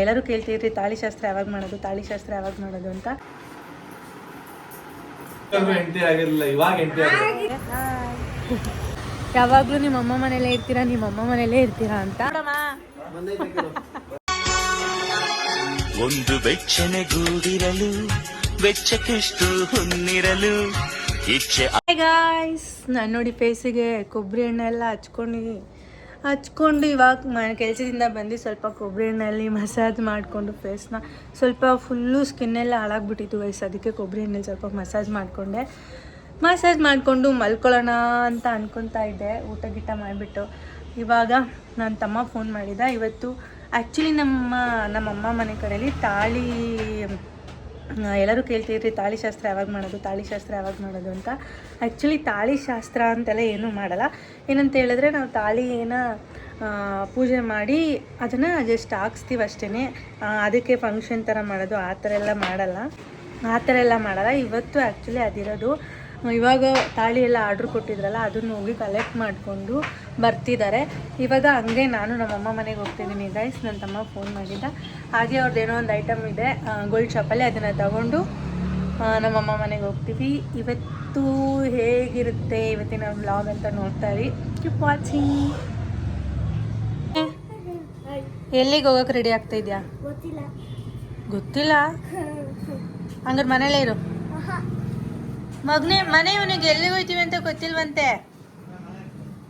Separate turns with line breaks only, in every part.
ಎಲ್ಲರೂ ಕೇಳ್ತಿದ್ರಿ ತಾಳಿಶಾಸ್ತ್ರ ಯಾವಾಗ ಮಾಡೋದು ಅಂತ. ಯಾವಾಗಲೂ ನಿಮ್ಮ ಅಮ್ಮ ಮನೇಲೇ ಇರ್ತೀರಾ ಅಂತ.
ಒಂದು ಬೆಚ್ಚನೆ ಗೂಡಿರಲು ಬೆಚ್ಚಕ್ಕೆಷ್ಟು ಹೊನ್ನಿರಲು ಇಚ್ಛೆ.
ಗಾಯ್ಸ್, ನಾನು ನೋಡಿ ಫೇಸಿಗೆ ಕೊಬ್ಬರಿ ಎಣ್ಣೆ ಎಲ್ಲ ಹಚ್ಕೊಂಡು ಇವಾಗ ಕೆಲಸದಿಂದ ಬಂದು ಸ್ವಲ್ಪ ಕೊಬ್ಬರಿ ಎಣ್ಣೆಯಲ್ಲಿ ಮಸಾಜ್ ಮಾಡಿಕೊಂಡು ಫೇಸ್ನ ಸ್ವಲ್ಪ ಫುಲ್ಲು ಸ್ಕಿನ್ನೆಲ್ಲ ಹಾಳಾಗ್ಬಿಟ್ಟಿತ್ತು ಗೈಸ್. ಅದಕ್ಕೆ ಕೊಬ್ಬರಿ ಎಣ್ಣೆ ಸ್ವಲ್ಪ ಮಸಾಜ್ ಮಾಡಿಕೊಂಡು ಮಲ್ಕೊಳ್ಳೋಣ ಅಂತ ಅನ್ಕೊತಾ ಇದ್ದೆ, ಊಟ ಗೀಟ ಮಾಡಿಬಿಟ್ಟು. ಇವಾಗ ನನ್ನ ತಮ್ಮ ಫೋನ್ ಮಾಡಿದ್ದ. ಇವತ್ತು ಆ್ಯಕ್ಚುಲಿ ನಮ್ಮಮ್ಮ ಮನೆ ಕಡೆಯಲ್ಲಿ ತಾಳಿ, ಎಲ್ಲರೂ ಕೇಳ್ತಿದ್ರಿ ತಾಳಿಶಾಸ್ತ್ರ ಯಾವಾಗ ಮಾಡೋದು ಅಂತ. ಆ್ಯಕ್ಚುಲಿ ತಾಳಿಶಾಸ್ತ್ರ ಅಂತೆಲ್ಲ ಏನೂ ಮಾಡಲ್ಲ. ಏನಂತ ಹೇಳಿದ್ರೆ ನಾವು ತಾಳಿನ ಪೂಜೆ ಮಾಡಿ ಅದನ್ನು ಜಸ್ಟ್ ಹಾಕ್ಸ್ತೀವಿ ಅಷ್ಟೇ. ಅದಕ್ಕೆ ಫಂಕ್ಷನ್ ಥರ ಮಾಡೋದು ಆ ಥರ ಎಲ್ಲ ಮಾಡಲ್ಲ. ಇವತ್ತು ಆ್ಯಕ್ಚುಲಿ ಅದಿರೋದು. ಇವಾಗ ತಾಳಿ ಎಲ್ಲ ಆರ್ಡ್ರ್ ಕೊಟ್ಟಿದ್ರಲ್ಲ, ಅದನ್ನು ಹೋಗಿ ಕಲೆಕ್ಟ್ ಮಾಡಿಕೊಂಡು ಬರ್ತಿದ್ದಾರೆ. ಇವಾಗ ಹಂಗೆ ನಾನು ನಮ್ಮಮ್ಮ ಮನೆಗೆ ಹೋಗ್ತಿದ್ದೀನಿ ಗೈಸ್. ನನ್ನ ತಮ್ಮ ಫೋನ್ ಮಾಡಿದ್ದ. ಹಾಗೆ ಅವ್ರದ್ದೇನೋ ಒಂದು ಐಟಮ್ ಇದೆ ಗೋಲ್ಡ್ ಶಾಪಲ್ಲಿ, ಅದನ್ನು ತಗೊಂಡು ನಮ್ಮಮ್ಮ ಮನೆಗೆ ಹೋಗ್ತೀವಿ. ಇವತ್ತು ಹೇಗಿರುತ್ತೆ ಇವತ್ತಿನ ವ್ಲಾಗ್ ಅಂತ ನೋಡ್ತಾ ಇರಿ. Keep watching. ಎಲ್ಲಿಗೆ ಹೋಗೋಕೆ ರೆಡಿ ಆಗ್ತಾ ಇದೆಯಾ? ಗೊತ್ತಿಲ್ಲ. ಹಂಗಾರೆ ಮನೇಲೇ ಇರು ಮಗನೇ. ಮನೆ ಇವನಿಗೆ ಎಲ್ಲಿಗೆ ಹೋಗ್ತೀವಿ ಅಂತ ಗೊತ್ತಿಲ್ವಂತೆ.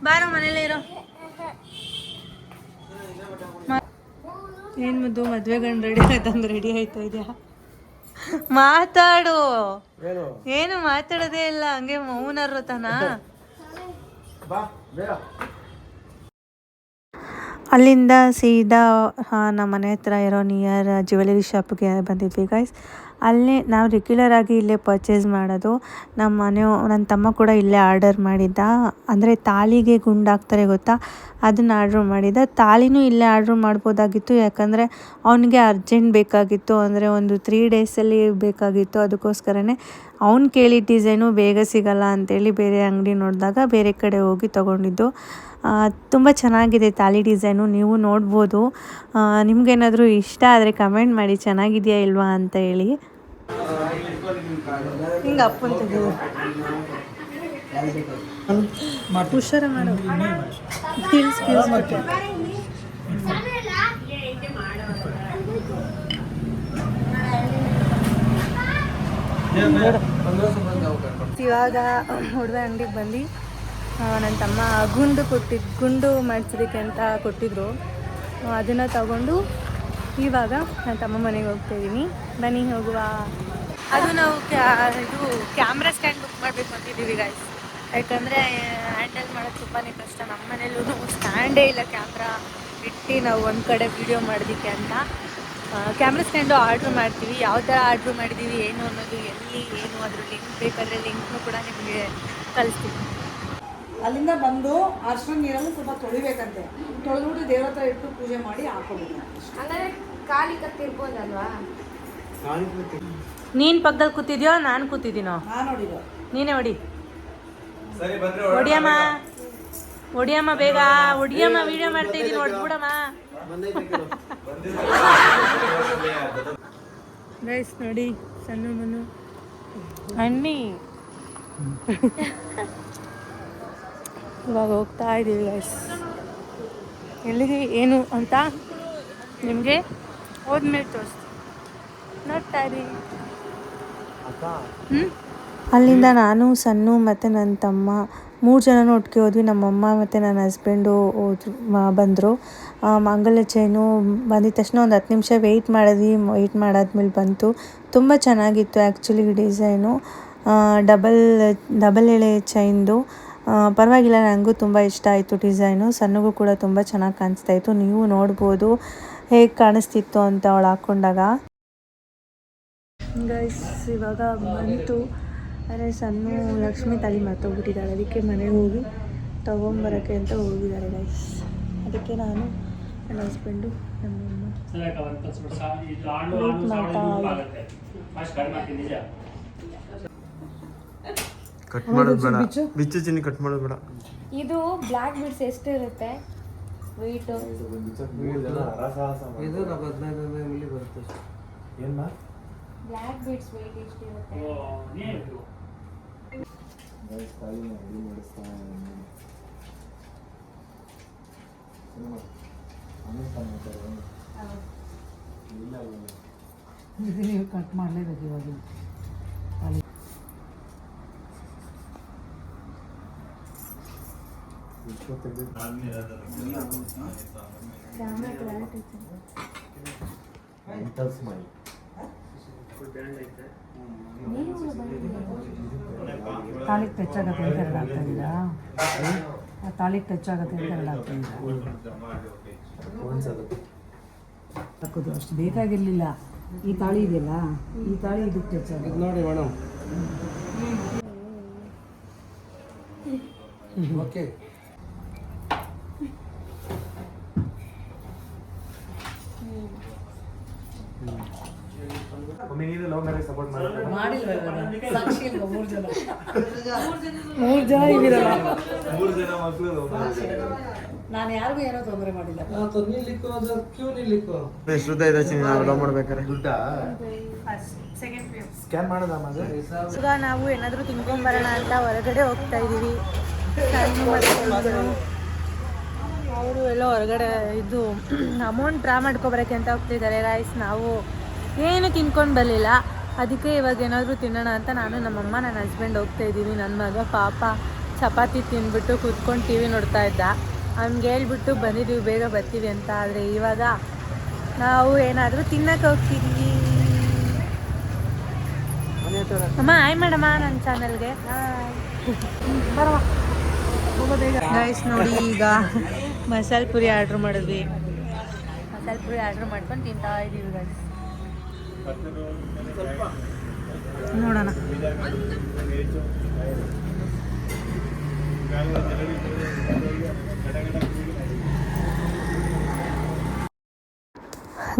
ಬಾರೋ ಮನೇಲೇ ಇರೋ. ಏನು ಮದುವೆ ಗಂಡು ರೆಡಿ ಆಯ್ತಂಗೆ ರೆಡಿ ಆಯ್ತಾ ಇದೆಯಾ? ಮಾತಾಡು. ಏನು ಮಾತಾಡೋದೇ ಇಲ್ಲ, ಹಂಗೆ ಮೌನರ್ತಾನ. ಅಲ್ಲಿಂದ ಸೀದಾ ನಮ್ಮ ಮನೆ ಹತ್ರ ಇರೋ ನಿಯರ್ ಜ್ಯುವೆಲರಿ ಶಾಪ್ಗೆ ಬಂದಿದ್ವಿ ಗೈಸ್. ಅಲ್ಲೇ ನಾವು ರೆಗ್ಯುಲರ್ ಆಗಿ ಇಲ್ಲೇ ಪರ್ಚೇಸ್ ಮಾಡೋದು. ನನ್ನ ತಮ್ಮ ಕೂಡ ಇಲ್ಲೇ ಆರ್ಡರ್ ಮಾಡಿದ್ದ. ಅಂದರೆ ತಾಳಿಗೆ ಗುಂಡಾಕ್ತಾರೆ ಗೊತ್ತಾ, ಅದನ್ನು ಆರ್ಡ್ರ್ ಮಾಡಿದ್ದ. ತಾಳಿನೂ ಇಲ್ಲೇ ಆರ್ಡ್ರ್ ಮಾಡ್ಬೋದಾಗಿತ್ತು, ಯಾಕಂದರೆ ಅವನಿಗೆ ಅರ್ಜೆಂಟ್ ಬೇಕಾಗಿತ್ತು. ಅಂದರೆ ಒಂದು 3 ಡೇಸಲ್ಲಿ ಬೇಕಾಗಿತ್ತು. ಅದಕ್ಕೋಸ್ಕರನೇ ಅವ್ನು ಕೇಳಿದ ಡಿಸೈನು ಬೇಗ ಸಿಗಲ್ಲ ಅಂತೇಳಿ ಬೇರೆ ಅಂಗಡಿ ನೋಡಿದಾಗ ಬೇರೆ ಕಡೆ ಹೋಗಿ ತೊಗೊಂಡಿದ್ದು. ತುಂಬ ಚೆನ್ನಾಗಿದೆ ತಾಳಿ ಡಿಸೈನು, ನೀವು ನೋಡ್ಬೋದು. ನಿಮಗೇನಾದರೂ ಇಷ್ಟ ಆದರೆ ಕಮೆಂಟ್ ಮಾಡಿ ಚೆನ್ನಾಗಿದೆಯಾ ಇಲ್ವಾ ಅಂತ ಹೇಳಿ. ಹಿಂಗೆ ಅಪ್ಪಂತಿದ್ದೀವಿ ಹುಷಾರ ಮಾಡು. ಇವಾಗ ಹುಡುಗ ಅಂಗಡಿಗೆ ಬಂದು ನನ್ನ ತಮ್ಮ ಗುಂಡು ಮಾಡಿಸೋದಕ್ಕೆ ಅಂತ ಕೊಟ್ಟಿದ್ರು. ಅದನ್ನು ತಗೊಂಡು ಇವಾಗ ನನ್ನ ತಮ್ಮ ಮನೆಗೆ ಹೋಗ್ತಾಯಿದ್ದೀನಿ. ಬನ್ನಿ ಹೋಗುವ. ಅದು ನಾವು ಇದು ಕ್ಯಾಮ್ರಾ ಸ್ಟ್ಯಾಂಡ್ ಬುಕ್ ಮಾಡಬೇಕು ಅಂತಿದ್ದೀವಿ ಗೈಸ್. ಯಾಕಂದರೆ ಹ್ಯಾಂಡಲ್ ಮಾಡೋದು ತುಂಬಾ ಕಷ್ಟ. ನಮ್ಮ ಮನೇಲೂ ಸ್ಟ್ಯಾಂಡೇ ಇಲ್ಲ ಕ್ಯಾಮ್ರಾ ಇಟ್ಟು ನಾವು ಒಂದು ಕಡೆ ವೀಡಿಯೋ ಮಾಡೋದಕ್ಕೆ ಅಂತ. ಕ್ಯಾಮ್ರಾ ಸ್ಟ್ಯಾಂಡು ಆರ್ಡ್ರ್ ಮಾಡ್ತೀವಿ. ಯಾವ ಥರ ಆರ್ಡ್ರ್ ಮಾಡಿದ್ದೀವಿ ಏನು ಅನ್ನೋದು, ಎಲ್ಲಿ ಏನು ಅದ್ರ ಲಿಂಕ್ ಬೇಕಾದರೆ ಲಿಂಕ್ನು ಕೂಡ ನಿಮಗೆ ಕಳಿಸ್ತೀವಿ.
ಅಲ್ಲಿಂದ ಬಂದು ಅರ್ಶಿನ ನೀರಲ್ಲಿ ಸ್ವಲ್ಪ ತೊಳಿಬೇಕಂತೆ. ತೊಳೆದ್ಬಿಟ್ಟು ದೇವ್ರ ಹತ್ರ ಇಟ್ಟು ಪೂಜೆ ಮಾಡಿ ಹಾಕೋಬೇಕು.
ಹಂಗಾದ್ರೆ ಖಾಲಿ ಕತ್ತಿರ್ಬೋದಲ್ವಾ?
ನೀನು ಪಕ್ಕದಲ್ಲಿ ಕೂತಿದ್ಯೋ ನಾನು ಕೂತಿದ್ದೀನೋ?
ನಾನು ನೋಡಿದ.
ನೀನೇ ಹೊಡಿ. ಹೊಡಿಯಮ್ಮ ಬೇಗ ಹೊಡಿಯಮ್ಮ, ವಿಡಿಯೋ ಮಾಡ್ತಾ ಇದ್ದೀನಿ, ಹೊಡ್ಬಿಡಮ್ಮ. ಗೈಸ್ ನೋಡಿ, ಸಣ್ಣ ಮನು ಅಣ್ಣಿ ಇವಾಗ ಹೋಗ್ತಾ ಇದ್ದೀವಿ ಗೈಸ್. ಎಲ್ಲಿಗೆ ಏನು ಅಂತ ನಿಮಗೆ ಹೋದ್ಮೇಲೆ ತೋರಿಸ್ತೀನಿ, ನೋಡ್ತಾ ಇರಿ. ಅಲ್ಲಿಂದ ನಾನು, ಸಣ್ಣು ಮತ್ತು ನನ್ನ ತಮ್ಮ 3 ಜನನೂ ಒಟ್ಟಿಗೆ ಹೋದ್ವಿ. ನಮ್ಮಮ್ಮ ಮತ್ತು ನನ್ನ ಹಸ್ಬೆಂಡು ಬಂದರು. ಮಾಂಗಲ್ಯ ಚೈನು ಬಂದಿದ ತಕ್ಷಣ ಒಂದು 10 ನಿಮಿಷ ವೆಯ್ಟ್ ಮಾಡಾದ್ಮೇಲೆ ಬಂತು. ತುಂಬ ಚೆನ್ನಾಗಿತ್ತು ಆ್ಯಕ್ಚುಲಿ ಡಿಸೈನು. ಡಬಲ್ ಎಳೆ ಚೈನ್ದು. ಪರವಾಗಿಲ್ಲ, ನನಗೂ ತುಂಬ ಇಷ್ಟ ಆಯಿತು ಡಿಸೈನು. ಸಣ್ಣಗೂ ಕೂಡ ತುಂಬ ಚೆನ್ನಾಗಿ ಕಾಣಿಸ್ತಾ ಇತ್ತು. ನೀವು ನೋಡ್ಬೋದು ಹೇಗೆ ಕಾಣಿಸ್ತಿತ್ತು ಅಂತ ಅವಳು ಹಾಕ್ಕೊಂಡಾಗ. ಗೈಸ್ ಇವಾಗ ಬಂತು. ಆದರೆ ಸಣ್ಣ ಲಕ್ಷ್ಮಿ ತಾಳಿ ಮರ್ತೋಗ್ಬಿಟ್ಟಿದ್ದಾಳೆ. ಅದಕ್ಕೆ ಮನೆಗೆ ಹೋಗಿ ತೊಗೊಂಬರೋಕ್ಕೆ ಅಂತ ಹೋಗಿದ್ದಾರೆ ಗೈಸ್. ಅದಕ್ಕೆ ನಾನು, ನನ್ನ ಹಸ್ಬೆಂಡು, ನಮ್ಮಮ್ಮ ವೇಟ್ ಮಾಡ್ತಾ
ಕಟ್ ಮಾಡೋದು ಬೇಡ, ಬಿಚ್ಚು ಚಿನ್ನಿ ಕಟ್ ಮಾಡೋದು ಬೇಡ.
ಇದು ಬ್ಲ್ಯಾಕ್ ಬಿಡ್ಸ್ ಎಷ್ಟು ಇರುತ್ತೆ? ಸ್ವೀಟು
ಇದು 15 ಮಿಲಿ ಬರುತ್ತೆ
ಏನ
ಬ್ಲ್ಯಾಕ್ ಬೀಟ್ ಸ್ವೀಟ್ ಎಷ್ಟಿರುತ್ತೆ?
ನೀವು ಕಟ್ ಮಾಡಲೇಬೇಕು ಇವಾಗ. ತಾಳಿಗೆ ಟಚ್ ಆಗುತ್ತೆ ಅಂತ ಎರಡು ಆಗ್ತಾ ಇದ್ದೀರಾ? ತಾಳಿಗೆ ಟಚ್ ಆಗುತ್ತೆ ಅಂತ ಎರಡು ಆಗ್ತಾ ಇದ್ದೀರಾ? ಹಾಕೋದು ಅಷ್ಟು ಬೇಕಾಗಿರಲಿಲ್ಲ. ಈ ತಾಳಿ ಇದೆಯಲ್ಲ, ಈ ತಾಳಿ ಇದಕ್ಕೆ ಟಚ್ ಆಗುತ್ತೆ
ನೋಡಿ ಮೇಡಮ್. ಓಕೆ
ಒಮ್ಮೆ ನೀನು ಲವ್ ಮ್ಯಾರೇಜ್ ಸಪೋರ್ಟ್ ಮಾಡ್ತಾರೆ
ಮಾಡಿಲ್ವ ಸಾಕ್ಷಿ ಇಲ್ವಾ? 3 ಜನ ಇದ್ದೀರಲ್ಲ.
3 ಜನ ಮಕ್ಕಳು ಲವ್ ಮ್ಯಾರೇಜ್.
ನಾನು ಯಾರಿಗೂ ಏನೋ ತೊಂದರೆ ಮಾಡಿಲ್ಲ.
तो नहीं लिखो अगर क्यों नहीं लिखो
ಶ್ರದ್ಧಾ ಇದಕ್ಕೆ ನಾವು ಲವ್ ಮಾಡ್ಬೇಕಾರೆ ದುಡ್ಡಾ ಸ್ಕ್ಯಾನ್ ಮಾಡೋದಾ ಮಗ?
ಈಗ ನಾವು ಏನಾದರೂ ತಿನ್ಕೊಂಬರೋಣ ಅಂತ ಹೊರಗಡೆ ಹೋಗ್ತಾ ಇದ್ದೀವಿ. ಅವರು ಎಲ್ಲ ಹೊರಗಡೆ ಇದು ಅಮೌಂಟ್ ಡ್ರಾ ಮಾಡ್ಕೊಬರೋಕ್ಕೆ ಅಂತ ಹೋಗ್ತಿದ್ದಾರೆ ರೈಸ್. ನಾವು ಏನು ತಿನ್ಕೊಂಡು ಬರಲಿಲ್ಲ, ಅದಕ್ಕೆ ಇವಾಗ ಏನಾದರೂ ತಿನ್ನೋಣ ಅಂತ ನಾನು ನಮ್ಮಮ್ಮ ನನ್ನ ಹಸ್ಬೆಂಡ್ ಹೋಗ್ತಾ ಇದ್ದೀವಿ. ನನ್ನ ಮಗ ಪಾಪ ಚಪಾತಿ ತಿಂದ್ಬಿಟ್ಟು ಕೂತ್ಕೊಂಡು ಟಿ ವಿ ನೋಡ್ತಾ ಇದ್ದ. ಅವ್ನಿಗೆ ಹೇಳ್ಬಿಟ್ಟು ಬಂದಿದ್ದೀವಿ ಬೇಗ ಬರ್ತೀವಿ ಅಂತ. ಆದರೆ ಇವಾಗ ನಾವು ಏನಾದರೂ ತಿನ್ನಕ್ಕೆ ಹೋಗ್ತಿದ್ವಿ. ಅಮ್ಮ ಹಾಯ್ ಮಾಡಮ್ಮ ನನ್ನ ಚಾನಲ್ಗೆ. ಗೈಸ್ ನೋಡಿ, ಈಗ ಮಸಾಲೆ ಪುರಿ ಆರ್ಡ್ರ್ ಮಾಡಿದ್ವಿ. ಮಸಾಲೆ ಪುರಿ ಆರ್ಡ್ರ್ ಮಾಡ್ಕೊಂಡು ತಿಂತಾ ಇದ್ದೀವಿ ಗೈಸ್. ನೋಡೋಣ.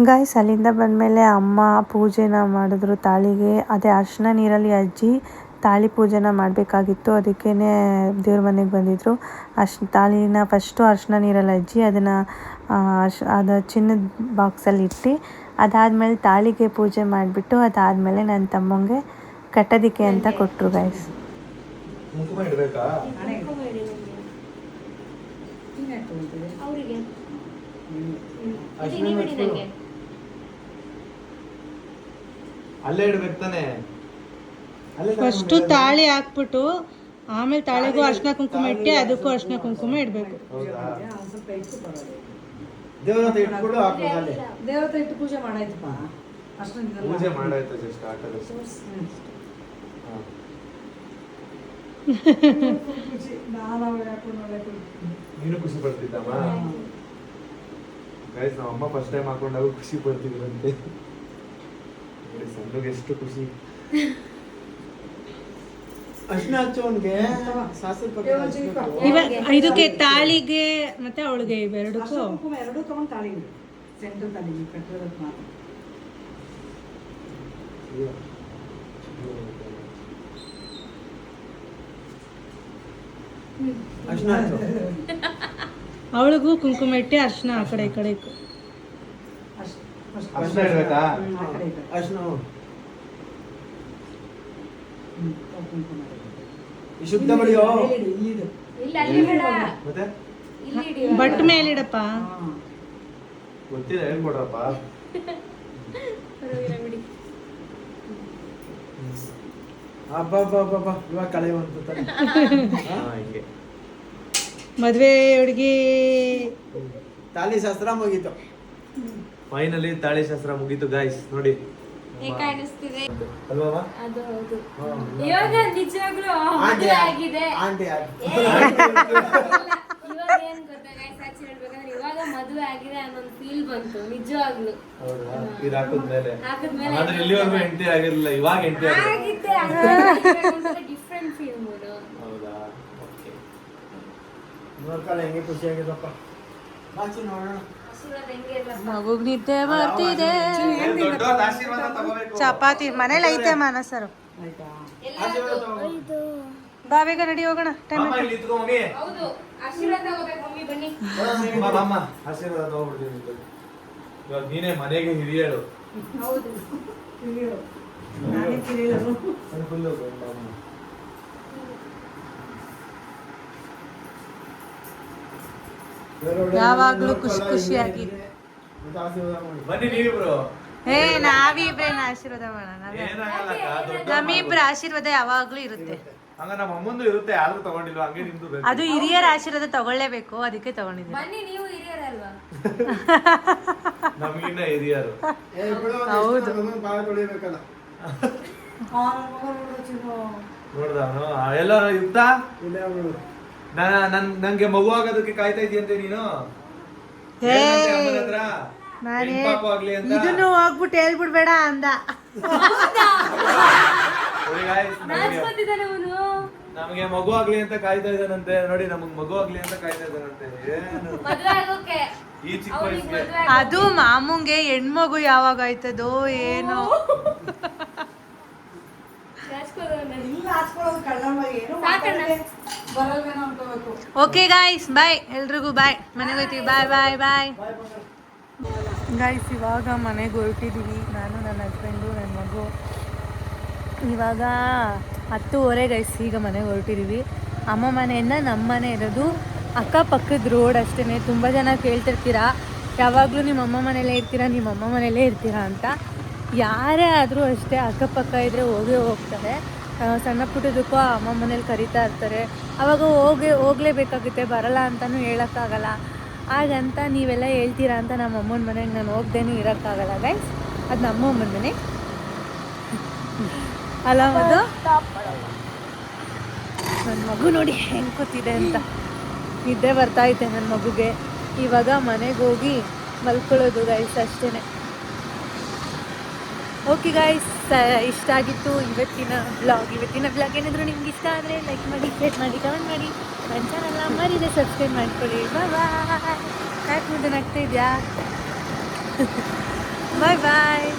ಗಾಯ್ಸ್ ಅಲ್ಲಿಂದ ಬಂದಮೇಲೆ ಅಮ್ಮ ಪೂಜೆನ ಮಾಡಿದ್ರು ತಾಳಿಗೆ. ಅದೇ ಅರ್ಶಿನ ನೀರಲ್ಲಿ ಅಜ್ಜಿ ತಾಳಿ ಪೂಜೆನ ಮಾಡಬೇಕಾಗಿತ್ತು, ಅದಕ್ಕೇ ದೇವ್ರ ಮನೆಗೆ ಬಂದಿದ್ದರು. ತಾಳಿನ ಫಸ್ಟು ಅರ್ಶಿನ ನೀರಲ್ಲಿ ಅಜ್ಜಿ ಅದನ್ನು ಅದು ಚಿನ್ನದ ಬಾಕ್ಸಲ್ಲಿ ಇಟ್ಟು, ಅದಾದಮೇಲೆ ತಾಳಿಗೆ ಪೂಜೆ ಮಾಡಿಬಿಟ್ಟು ಅದಾದಮೇಲೆ ನನ್ನ ತಮ್ಮಂಗೆ ಕಟ್ಟೋದಕ್ಕೆ ಅಂತ ಕೊಟ್ಟರು ಗೈಸ್.
ಕುಂಕುಮ ಇಡಬೇಕಾ?
ಅವರಿಗೆ
ಅಲ್ಲೇ ಇಡ್ಬೇಕು ತಾನೆ?
ಫಸ್ಟು ತಾಳಿ ಹಾಕ್ಬಿಟ್ಟು ಆಮೇಲೆ ತಾಳಿಗೂ ಅರ್ಶಿನ ಕುಂಕುಮ ಇಟ್ಟು ಅದಕ್ಕೂ ಅರ್ಶಿನ ಕುಂಕುಮ ಇಡಬೇಕು.
ದೇವ್ರ ಹತ್ರ ಇಟ್ಬಿಡು ಹಾಕೋದಲ್ಲೇ.
ದೇವ್ರ ಹತ್ರ ಇಟ್ಟು ಪೂಜೆ ಮಾಡಾಯ್ತಪ್ಪ. ಅಷ್ಟೊಂದು
ಪೂಜೆ ಮಾಡಾಯ್ತು ಜಸ್ಟ್ ಹಾಕೋದು. ನೀನು ಖುಷಿ ಪಡ್ತಿದ್ದಮ್ಮ? ಗೈಸ್ ನಮ್ಮ ಅಮ್ಮ ಫಸ್ಟ್ ಟೈಮ್ ಹಾಕೊಂಡಾಗ ಖುಷಿ ಪಡ್ತಿದ್ರಂತೆ. ಸಣ್ಣಗೆ ಎಷ್ಟು ಖುಷಿ.
ಅರ್ಶಿನ ಹಚ್ಚೋನ್ಗೆ
ಇವಾಗ ಇದಕ್ಕೆ ತಾಳಿಗೆ ಮತ್ತೆ ಅವಳಿಗೆ ಇವೆರಡಕ್ಕೂ
ಕುಂಕುಮ ಎರಡೂ ತಗೊಂಡು ತಾಳಿ ಸೆಂಟ್ರಲ್ ತಾಳಿ ಕಟ್ಟಿರೋದಕ್ಕೆ ಮಾತ್ರ.
ಅರ್ಶಿನ ಹಚ್ಚೋ.
ಅವಳಿಗೂ ಕುಂಕುಮ ಇಟ್ಟು ಅರ್ಶಿನ ಆ ಕಡೆ ಈ ಕಡೆ ಇಕ್ಕು.
ಅರ್ಶಿನ ಇಡ್ಬೇಕಾ?
ಅರ್ಶಿನ
ಕುಂಕುಮ
ಶುದ್ಧ ಬಳಿಯೋ.
ಇಲ್ಲಿದು
ಇಲ್ಲ ಅಲ್ಲಿ ಬೇಡ,
ಮತ್ತೆ
ಇಲ್ಲಿ ಇಡಿ.
ಬಟ್ ಮೇಲಿಡಪ್ಪ.
ಗೊತ್ತಿಲ್ಲ ಹೇಳ್ಕೊಡ್ರಪ್ಪ.
ಪರವಾಗಿಲ್ಲ ಬಿಡಿ.
ಅಬ್ಬಬ್ಬಬ್ಬ ಇವಾಗ ಕಳೆ ಬಂತು ತಾನೆ.
ಹಿಂಗೆ
ಮದ್ವೆ ಹುಡುಗಿ
ತಾಳಿ ಶಾಸ್ತ್ರ ಮುಗೀತು.
ಫೈನಲಿ ತಾಳಿ ಶಾಸ್ತ್ರ ಮುಗೀತು ಗಾಯ್ಸ್. ನೋಡಿ
ಹೇಗೆ ಕಾಣಿಸ್ತಿದೆ
ಅಲ್ವಾ?
ಅದು ಹೌದು. ಇವಾಗ ನಿಜವಾಗ್ಲೂ ಮದುವೆ ಆಗಿದೆ.
ಆಂಟಿ
ಇವಾಗ ಏನ್ ಗೊತ್ತಾ guys, actually ಹೇಳ್ಬೇಕಂದ್ರೆ ಇವಾಗ ಮದುವೆ ಆಗಿದೆ ಅನ್ನೊಂದು ಫೀಲ್ ಬಂತು ನಿಜವಾಗ್ಲೂ.
ಹೌದಾ? ಇದು ಹಾಕಿದ್ಮೇಲೆ
ಹಾಕಿದ್ಮೇಲೆ
ಆದ್ರೆ ಇಲ್ಲಿವರೆಗೂ ಎಂಟ್ರಿ ಆಗಿರ್ಲಿಲ್ಲ, ಇವಾಗ ಎಂಟ್ರಿ ಆಗಿದೆ.
ಆಗಿದ್ದೆ ಡಿಫ್ರೆಂಟ್ ಫೀಲ್ ಮೂಡು.
ಹೌದಾ? ಓಕೆ.
ನೋಡ್ಕೊಳ್ಳ ಹೆಂಗೆ ಖುಷಿಯಾಗಿದಪ್ಪ. ಬಾಚಿ ನೋಡೋಣ.
ಹಸುರದ ಹೆಂಗೆ ಇಲ್ಲ
ಮಗುಗ್ ನಿದ್ದೆ ಬರ್ತಿದೆ.
ದೊಡ್ಡವ್ರ ಆಶೀರ್ವಾದ ತಗೋಬೇಕು.
ಚಪಾತಿ ಮನೇಲಿ ಐತೆ ಮಾನಸರು.
ಆಯ್ತಾ?
ಎಲ್ಲಾರ್ದು ಇದು
ಬಾ ಬೇಗ ನಡಿ ಹೋಗೋಣ ಟೈಮ್
ಅಮ್ಮ ಇಲ್ಲಿ ಇತ್ಕೊ ಮಮ್ಮಿ.
ಹೌದು ಆಶೀರ್ವಾದ ತಗೋಬೇಕು ಮಮ್ಮಿ ಬನ್ನಿ.
ಅಮ್ಮ ಆಶೀರ್ವಾದ ತಗೊಬಿಡ್ತೀನಿ ಅಂತ. ಇವಾಗ ನೀನೇ ಮನೆಗೆ ಹಿರಿಯಳು.
ಹೌದು
ನಾನೇ ಕಿರಿಯರು.
ನಾನು full ಅಮ್ಮ.
ಯಾವಾಗ್ಲೂ ಖುಷಿಯಾಗಿ.
ಮತ್ತೆ ಆಶೀರ್ವಾದ ಮಾಡಿ.
ಬನ್ನಿ ನೀವಿಬ್ರು.
ಏ ನಾವಿಬ್ರೇನ ಆಶೀರ್ವಾದ ಮಾಡೋಣ.
ಏನಾಗಲ್ಲ ಅಕ್ಕ, ದೊಡ್ಡ
ನಮ್ಮಿಬ್ರ ಆಶೀರ್ವಾದ ಯಾವಾಗ್ಲೂ ಇರುತ್ತೆ.
ಹಂಗ ನಮ್ಮ ಅಮ್ಮಂದು ಇರುತ್ತೆ, ಯಾರು ತಗೊಂಡಿಲ್ವಾ ಹಂಗೆ ನಿಮ್ದು ಬೇಕು.
ಅದು ಹಿರಿಯರ ಆಶೀರ್ವಾದ ತಗೊಳ್ಳೇಬೇಕು, ಅದಕ್ಕೆ ತಗೊಂಡಿದ್ದೀನಿ.
ಬನ್ನಿ ನೀವು ಹಿರಿಯರಲ್ವಾ?
ನಮಗಿನ್ನ ಹಿರಿಯರು.
ಏ ಬಿಡು, ಒಂದು
ಹೌದು.
ಎಷ್ಟು ಅದನ್ನು ಬಾಳ ತೊಳಿಬೇಕಲ್ಲ.
ಆ ನನ್ ಮಗ ನೋಡು ಚಿನ್ನು.
ನೋಡ್ದವನು ಎಲ್ಲ ಯುಕ್ತ.
ಇಲ್ಲ ಬಿಡು.
ನಂಗೆ ಮಗು ಆಗೋದಕ್ಕೆ ಕಾಯ್ತಾ ಇದೀಯಂತೆ ನೀನು.
ಏ
ಏನಂತೆ ಅಮ್ಮನ ಹತ್ರ?
ನಾನೇ
ಹೆಣ್ಪಾಪು ಆಗ್ಲಿ ಅಂತ.
ಇದನ್ನು ಹೋಗ್ಬಿಟ್ಟು ಹೇಳ್ಬಿಡ್ಬೇಡ ಅಂದ.
ನೋಡಿ guys,
ನಾಚ್ಕೊತಿದ್ದಾನೆ ಅವನು.
ನಮಗೆ ಮಗು ಆಗ್ಲಿ ಅಂತ ಕಾಯ್ತಾ ಇದ್ದಾನಂತೆ. ನೋಡಿ ನಮಗ್ ಮಗು ಆಗ್ಲಿ ಅಂತ ಕಾಯ್ತಾ ಇದ್ದಾನಂತೆ. ಏನು
ಮದ್ವೆ ಆಗೋಕೆ
ಈ ಚಿಕ್ಕ
ಅವ್ನಿಗೆ
ವಯಸ್ಸಿಗೆ
ಮದ್ವೆ
ಅದು ಮಾಮೂಂಗೆ ಹೆಣ್ಮಗು ಯಾವಾಗ ಆಯ್ತದೋ ಏನೋ.
ನಾಚ್ಕೊತಾನೆ.
ಇಲ್ಲ ಹಾಸ್ಕೊಳ್ಳೋದು ಕಳ್ಳಮ್ಮ ಏನು
ಸಾಕಣ್ಣ.
ಬರಲ್ವೇನೋ ಅನ್ಕೋಬೇಕು.
ಓಕೆ ಗಾಯ್ಸ್ ಬಾಯ್, ಎಲ್ರಿಗೂ ಬಾಯ್. ಮನೆಗೆ ಹೋಗ್ತೀವಿ. ಬಾಯ್ ಬಾಯ್ ಬಾಯ್ ಗಾಯ್ಸ್. ಇವಾಗ ಮನೆಗೆ ಹೊರಟಿದ್ದೀವಿ, ನಾನು ನನ್ನ ಹಸ್ಬೆಂಡು ನನ್ನ ಮಗು. ಇವಾಗ 10:30 ಗೈಸ್. ಈಗ ಮನೆಗೆ ಹೊರಟಿದ್ದೀವಿ. ಅಮ್ಮ ಮನೆಯಿಂದ ನಮ್ಮ ಮನೆ ಇರೋದು ಅಕ್ಕಪಕ್ಕದ ರೋಡ್ ಅಷ್ಟೇ. ತುಂಬ ಜನ ಕೇಳ್ತಿರ್ತೀರಾ ಯಾವಾಗಲೂ ನಿಮ್ಮ ಅಮ್ಮ ಮನೇಲೇ ಇರ್ತೀರಾ, ನಿಮ್ಮ ಅಮ್ಮ ಮನೇಲೇ ಇರ್ತೀರಾ ಅಂತ. ಯಾರೇ ಆದರೂ ಅಷ್ಟೇ ಅಕ್ಕಪಕ್ಕ ಇದ್ದರೆ ಹೋಗ್ತಾರೆ. ಸಣ್ಣ ಪುಟ್ಟದಕ್ಕೂ ಅಮ್ಮ ಮನೇಲಿ ಕರಿತಾ ಇರ್ತಾರೆ. ಆವಾಗ ಹೋಗಲೇಬೇಕಾಗುತ್ತೆ, ಬರಲ್ಲ ಅಂತಲೂ ಹೇಳೋಕ್ಕಾಗಲ್ಲ. ಹಾಗಂತ ನೀವೆಲ್ಲ ಹೇಳ್ತೀರಾ ಅಂತ ನಮ್ಮ ಅಮ್ಮನ ಮನೆಗೆ ನಾನು ಹೋಗ್ದೇನೂ ಇರೋಕ್ಕಾಗಲ್ಲ ಗೈಸ್. ಅದು ನಮ್ಮ ಅಮ್ಮನ ಮನೆ ಅಲ್ಲ. ಅದು ನನ್ನ ಮಗು ನೋಡಿ ಹೆಂಗೆ ಕೂತಿದೆ ಅಂತ. ನಿದ್ದೆ ಬರ್ತಾಯಿದೆ ನನ್ನ ಮಗುಗೆ. ಇವಾಗ ಮನೆಗೆ ಹೋಗಿ ಮಲ್ಕೊಳ್ಳೋದು ಗೈಸ್ ಅಷ್ಟೇ. ಓಕೆ ಗಾಯ್ಸ್, ಇಷ್ಟ ಆಗಿತ್ತು ಇವತ್ತಿನ ಬ್ಲಾಗ್. ಏನಾದರೂ ನಿಮ್ಗೆ ಇಷ್ಟ ಆದರೆ ಲೈಕ್ ಮಾಡಿ, ಶೇರ್ ಮಾಡಿ, ಕಮೆಂಟ್ ಮಾಡಿ. ನನ್ನ ಚಾನಲ್ನ ಮರೀದೆ ಸಬ್ಸ್ಕ್ರೈಬ್ ಮಾಡ್ಕೊಳ್ಳಿ. ಬಾಯ್. ಯಾಕೆ ಮುದ್ದನಾಗ್ತಾ ಇದೆಯಾ? ಬಾಯ್ ಬಾಯ್.